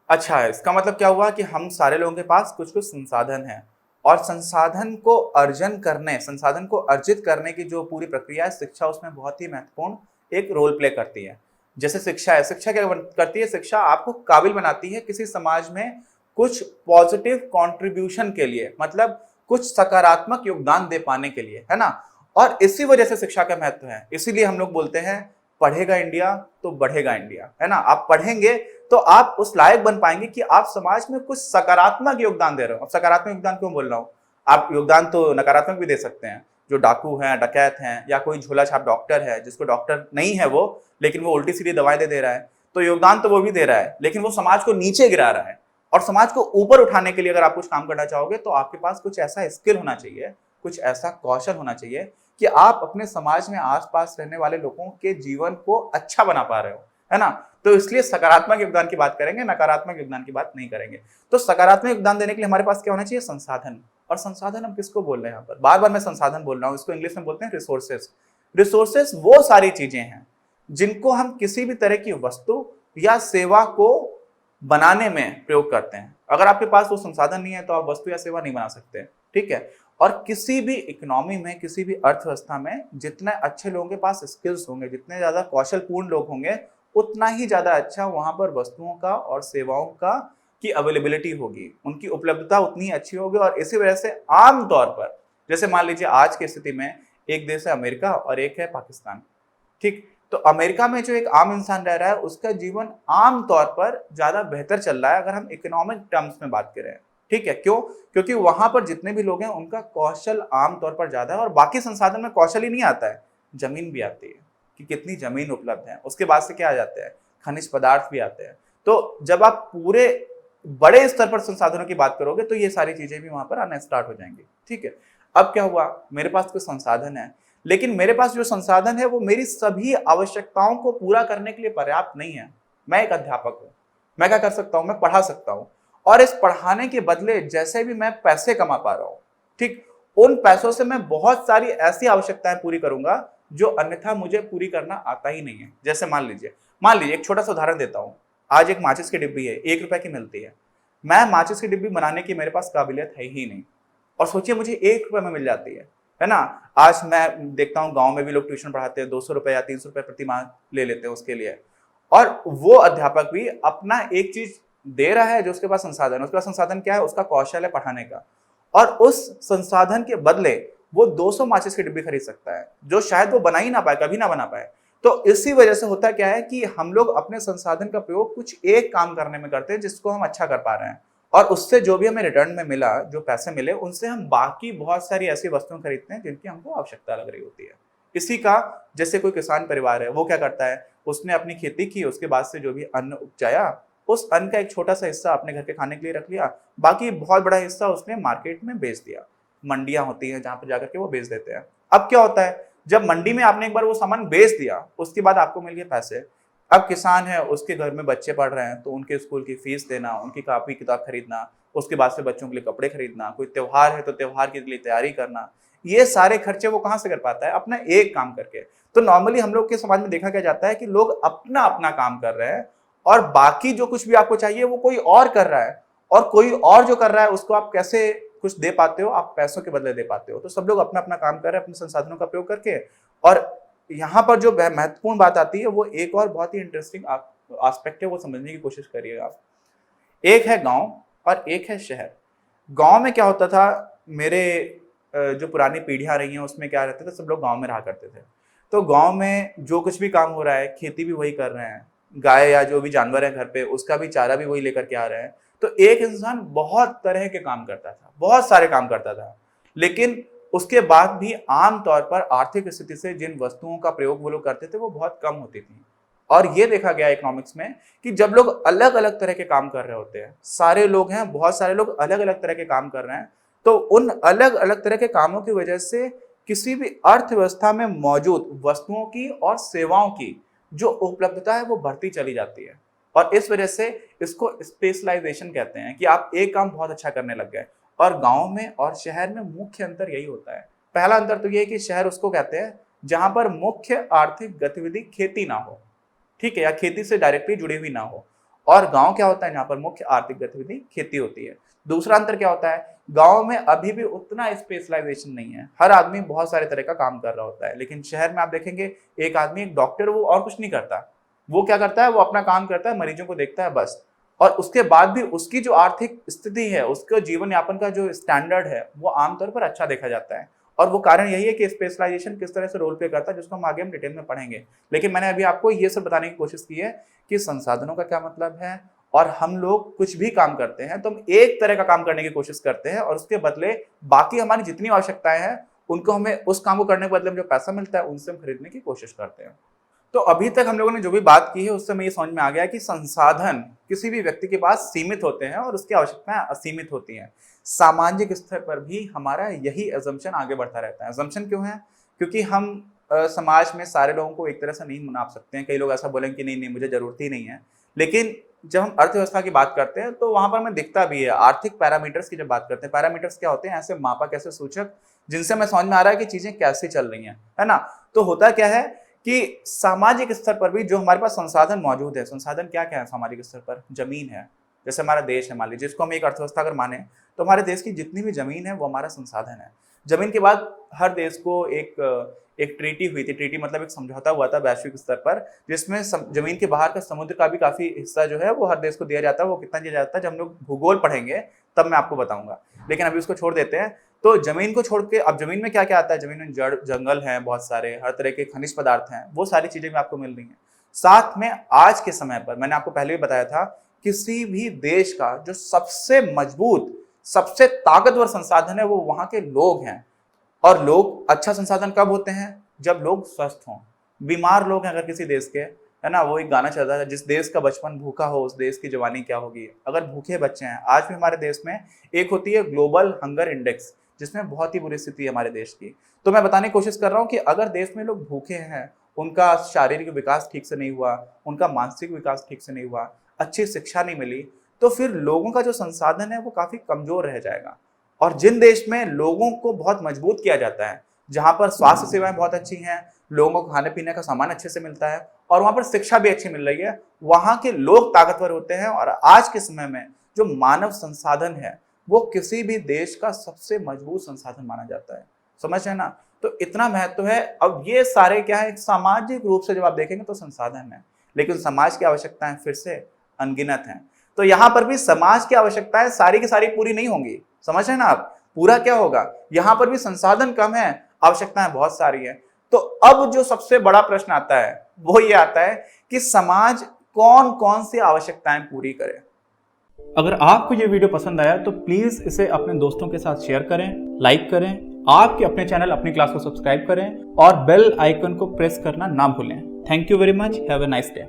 अच्छा है, इसका मतलब क्या हुआ कि हम सारे लोगों के पास कुछ कुछ संसाधन हैं, और संसाधन को अर्जित करने की जो पूरी प्रक्रिया है, शिक्षा उसमें बहुत ही महत्वपूर्ण एक रोल प्ले करती है। जैसे शिक्षा है, शिक्षा क्या करती है? शिक्षा आपको काबिल बनाती है किसी समाज में कुछ पॉजिटिव कंट्रीब्यूशन के लिए, मतलब कुछ सकारात्मक योगदान दे पाने के लिए, है ना। और इसी वजह से शिक्षा का महत्व है, इसीलिए हम लोग बोलते हैं पढ़ेगा इंडिया तो बढ़ेगा इंडिया, है ना। आप पढ़ेंगे तो आप उस लायक बन पाएंगे कि आप समाज में कुछ सकारात्मक योगदान दे रहे हो। अब सकारात्मक योगदान क्यों बोल रहा हूं? आप योगदान तो नकारात्मक भी दे सकते हैं। जो डाकू हैं, डकैत हैं, या कोई झोला छाप डॉक्टर है जिसको डॉक्टर नहीं है वो, लेकिन वो उल्टी सीधी दवाएं दे रहा है, तो योगदान तो वो भी दे रहा है, लेकिन वो समाज को नीचे गिरा रहा है। और समाज को ऊपर उठाने के लिए अगर आप कुछ काम करना चाहोगे तो आपके पास कुछ ऐसा स्किल होना चाहिए, कुछ ऐसा कौशल होना चाहिए कि आप अपने समाज में आसपास रहने वाले लोगों के जीवन को अच्छा बना पा रहे हो, है ना। तो इसलिए सकारात्मक योगदान की बात करेंगे, नकारात्मक योगदान की बात नहीं करेंगे। तो सकारात्मक योगदान देने के लिए हमारे पास क्या होना चाहिए? संसाधन। और संसाधन हम किसको बोल रहे हैं? यहाँ पर बार बार मैं संसाधन बोल रहा हूँ, इसको इंग्लिश में बोलते हैं रिसोर्सेस। रिसोर्सेस वो सारी चीजें हैं जिनको हम किसी भी तरह की वस्तु या सेवा को बनाने में प्रयोग करते हैं। अगर आपके पास वो संसाधन नहीं है तो आप वस्तु या सेवा नहीं बना सकते, ठीक है। और किसी भी इकोनॉमी में, किसी भी अर्थव्यवस्था में जितने अच्छे लोगों के पास स्किल्स होंगे, जितने ज्यादा कौशलपूर्ण लोग होंगे, उतना ही ज्यादा अच्छा वहां पर वस्तुओं का और सेवाओं का की अवेलेबिलिटी होगी, उनकी उपलब्धता उतनी अच्छी होगी। और इसी वजह से आम तौर पर, जैसे मान लीजिए आज की स्थिति में एक देश है अमेरिका और एक है पाकिस्तान, ठीक। तो अमेरिका में जो एक आम इंसान रह रहा है उसका जीवन आम तौर पर ज्यादा बेहतर चल रहा है अगर हम इकोनॉमिक टर्म्स में बात करें, ठीक है। क्यों? क्योंकि वहां पर जितने भी लोग हैं उनका कौशल आम तौर पर ज्यादा है, और बाकी संसाधन में कौशल ही नहीं आता है, जमीन भी आती है कि कितनी जमीन उपलब्ध है, उसके बाद से क्या आ जाते हैं? खनिज पदार्थ भी आते हैं। तो जब आप पूरे बड़े स्तर पर संसाधनों की बात करोगे तो ये सारी चीजें भी वहां पर आना स्टार्ट हो जाएंगी, ठीक है। अब क्या हुआ? मेरे पास कोई संसाधन है, लेकिन मेरे पास जो संसाधन है वो मेरी सभी आवश्यकताओं को पूरा करने के लिए पर्याप्त नहीं है। मैं एक अध्यापक हूं, मैं क्या कर सकता हूं? मैं पढ़ा सकता हूं, और इस पढ़ाने के बदले जैसे भी मैं पैसे कमा पा रहा हूं, ठीक, उन पैसों से मैं बहुत सारी ऐसी आवश्यकताएं पूरी करूंगा जो अन्यथा मुझे पूरी करना आता ही नहीं है। जैसे मान लीजिए एक छोटा सा उदाहरण देता हूं। आज एक माचिस की डिब्बी है, 1 रुपए की मिलती है। मैं माचिस की डिब्बी बनाने की मेरे पास काबिलियत है ही नहीं, और सोचिए मुझे 1 रुपए में मिल जाती है ना। आज मैं देखता हूँ गांव में भी लोग ट्यूशन पढ़ाते हैं, 200 रुपए या 300 रुपए प्रति माह ले लेते हैं उसके लिए। और वो अध्यापक भी अपना एक चीज दे रहा है जो उसके पास संसाधन है। उसके पास संसाधन क्या है? उसका कौशल है पढ़ाने का। और उस संसाधन के बदले वो 200 माचिस की डिब्बी खरीद सकता है जो शायद वो बना ही ना पाए, कभी ना बना पाए। तो इसी वजह से होता क्या है कि हम लोग अपने संसाधन का प्रयोग कुछ एक काम करने में करते हैं जिसको हम अच्छा कर पा रहे हैं, और उससे जो भी हमें रिटर्न में मिला, जो पैसे मिले, उनसे हम बाकी बहुत सारी ऐसी वस्तुएं खरीदते हैं जिनकी हमको आवश्यकता लग रही होती है। इसी का, जैसे कोई किसान परिवार है, वो क्या करता है? उसने अपनी खेती की, उसके बाद से जो भी अन्न उपजाया, उस अन्न का एक छोटा सा हिस्सा अपने घर के खाने के लिए रख लिया, बाकी बहुत बड़ा हिस्सा उसने मार्केट में बेच दिया। मंडियां होती हैं जहां पर जाकर के वो बेच देते हैं। अब क्या होता है? जब मंडी में आपने एक बार वो सामान बेच दिया, उसके बाद आपको मिल गए पैसे। अब किसान है, उसके घर में बच्चे पढ़ रहे हैं तो उनके स्कूल की फीस देना, उनकी कॉपी किताब खरीदना, उसके बाद से बच्चों के लिए कपड़े खरीदना, कोई त्योहार है तो त्योहार के लिए तैयारी करना, ये सारे खर्चे वो कहां से कर पाता है? अपना एक काम करके। तो नॉर्मली हम लोग के समाज में देखा क्या जाता है कि लोग अपना अपना काम कर रहे हैं, और बाकी जो कुछ भी आपको चाहिए वो कोई और कर रहा है, और कोई और जो कर रहा है उसको आप कैसे कुछ दे पाते हो? आप पैसों के बदले दे पाते हो। तो सब लोग अपना अपना काम कर रहे हैं अपने संसाधनों का प्रयोग करके। और यहाँ पर जो महत्वपूर्ण बात आती है वो एक और बहुत ही इंटरेस्टिंग एस्पेक्ट है, वो समझने की कोशिश करिएगा आप। एक है गांव और एक है शहर। गांव में क्या होता था? मेरे जो पुरानी पीढ़ियां रही हैं उसमें क्या रहते थे? सब लोग गांव में रहा करते थे। तो गांव में जो कुछ भी काम हो रहा है, खेती भी वही कर रहे हैं, गाय या जो भी जानवर है घर पे उसका भी चारा भी वही लेकर के आ रहे हैं। तो एक इंसान बहुत तरह के काम करता था, बहुत सारे काम करता था, लेकिन उसके बाद भी आम तौर पर आर्थिक स्थिति से जिन वस्तुओं का प्रयोग वो लोग करते थे वो बहुत कम होती थी। और ये देखा गया इकोनॉमिक्स में कि जब लोग अलग अलग तरह के काम कर रहे होते हैं, सारे लोग हैं, बहुत सारे लोग अलग अलग तरह के काम कर रहे हैं, तो उन अलग अलग तरह के कामों की वजह से किसी भी अर्थव्यवस्था में मौजूद वस्तुओं की और सेवाओं की जो उपलब्धता है वो बढ़ती चली जाती है। और इस वजह से इसको स्पेशलाइजेशन कहते हैं कि आप एक काम बहुत अच्छा करने लग गए। और गांव में और शहर में मुख्य अंतर यही होता है। पहला अंतर तो ये है कि शहर उसको कहते हैं जहां पर मुख्य आर्थिक गतिविधि खेती ना हो, ठीक है, या खेती से डायरेक्टली जुड़ी हुई ना हो। और गांव क्या होता है, जहाँ पर मुख्य आर्थिक गतिविधि खेती होती है। दूसरा अंतर क्या होता है, गांव में अभी भी उतना स्पेशलाइजेशन नहीं है, हर आदमी बहुत सारे तरह का काम कर रहा होता है। लेकिन शहर में आप देखेंगे एक आदमी, एक डॉक्टर, वो और कुछ नहीं करता, वो क्या करता है, वो अपना काम करता है, मरीजों को देखता है बस। और उसके बाद भी उसकी जो आर्थिक स्थिति है, उसका जीवन यापन का जो स्टैंडर्ड है, वो आमतौर पर अच्छा देखा जाता है। और वो कारण यही है कि स्पेशलाइजेशन किस तरह से रोल प्ले करता है, जिसको हम आगे हम डिटेल में पढ़ेंगे। लेकिन मैंने अभी आपको ये सब बताने की कोशिश की है कि संसाधनों का क्या मतलब है, और हम लोग कुछ भी काम करते हैं तो हम एक तरह का काम करने की कोशिश करते हैं, और उसके बदले बाकी हमारी जितनी आवश्यकताएं हैं उनको हमें, उस काम को करने के बदले में जो पैसा मिलता है उनसे हम खरीदने की कोशिश करते हैं। तो अभी तक हम लोगों ने जो भी बात की है उससे हमें ये समझ में आ गया कि संसाधन किसी भी व्यक्ति के पास सीमित होते हैं और उसकी आवश्यकताएं असीमित होती हैं। सामाजिक स्तर पर भी हमारा यही अजम्पशन आगे बढ़ता रहता है। अजम्पशन क्यों है? क्योंकि हम समाज में सारे लोगों को एक तरह से नहीं मना सकते हैं। कई लोग ऐसा बोलेंगे कि नहीं नहीं मुझे जरूरत ही नहीं है। लेकिन जब हम अर्थव्यवस्था की बात करते हैं तो वहां पर हमें दिखता भी है। आर्थिक पैरामीटर्स की जब बात करते हैं, पैरामीटर्स क्या होते हैं? ऐसे मापक, ऐसे सूचक जिनसे हमें समझ में आ रहा है कि चीजें कैसे चल रही हैं, है ना। तो होता क्या है कि सामाजिक स्तर पर भी जो हमारे पास संसाधन मौजूद है, संसाधन क्या क्या है सामाजिक स्तर पर? जमीन है, जैसे हमारा देश है, मान लीजिए जिसको हम एक अर्थव्यवस्था अगर माने तो हमारे देश की जितनी भी जमीन है वो हमारा संसाधन है। जमीन के बाद हर देश को एक ट्रीटी हुई थी, ट्रीटी मतलब एक समझौता हुआ था वैश्विक स्तर पर, जिसमें जमीन के बाहर का समुद्र का भी काफी हिस्सा जो है वो हर देश को दिया जाता है। वो कितना दिया जाता है जब हम लोग भूगोल पढ़ेंगे तब मैं आपको बताऊंगा, लेकिन अभी उसको छोड़ देते हैं। तो जमीन को छोड़ के अब जमीन में क्या क्या आता है? जमीन में जड़ जंगल हैं, बहुत सारे हर तरह के खनिज पदार्थ हैं, वो सारी चीजें भी आपको मिल रही हैं। साथ में आज के समय पर मैंने आपको पहले भी बताया था, किसी भी देश का जो सबसे मजबूत, सबसे ताकतवर संसाधन है वो वहां के लोग हैं। और लोग अच्छा संसाधन कब होते हैं? जब लोग स्वस्थ हों। बीमार लोग हैं अगर किसी देश के, है ना, वो एक गाना चल रहा है, जिस देश का बचपन भूखा हो उस देश की जवानी क्या होगी। अगर भूखे बच्चे हैं, आज भी हमारे देश में एक होती है ग्लोबल हंगर इंडेक्स, जिसमें बहुत ही बुरी स्थिति है हमारे देश की। तो मैं बताने की कोशिश कर रहा हूँ कि अगर देश में लोग भूखे हैं, उनका शारीरिक विकास ठीक से नहीं हुआ, उनका मानसिक विकास ठीक से नहीं हुआ, अच्छी शिक्षा नहीं मिली, तो फिर लोगों का जो संसाधन है वो काफी कमजोर रह जाएगा। और जिन देश में लोगों को बहुत मजबूत किया जाता है, जहां पर स्वास्थ्य सेवाएं बहुत अच्छी हैं, लोगों को खाने पीने का सामान अच्छे से मिलता है और वहां पर शिक्षा भी अच्छी मिल रही है, वहां के लोग ताकतवर होते हैं। और आज के समय में जो मानव संसाधन है वो किसी भी देश का सबसे मजबूत संसाधन माना जाता है। समझ रहे हैं ना? तो इतना महत्व है। अब ये सारे क्या है, एक सामाजिक रूप से जब आप देखेंगे तो संसाधन है, लेकिन समाज की आवश्यकताएं फिर से अनगिनत हैं। तो यहाँ पर भी समाज की आवश्यकताएं सारी की सारी पूरी नहीं होंगी। समझ रहे हैं ना आप? पूरा क्या होगा, यहाँ पर भी संसाधन कम है, आवश्यकताएं बहुत सारी है। तो अब जो सबसे बड़ा प्रश्न आता है वो ये आता है कि समाज कौन कौन सी आवश्यकताएं पूरी करे। अगर आपको ये वीडियो पसंद आया तो प्लीज इसे अपने दोस्तों के साथ शेयर करें, लाइक करें, आपके अपने चैनल अपनी क्लास को सब्सक्राइब करें और बेल आइकन को प्रेस करना ना भूलें। Thank you very much, have a nice day.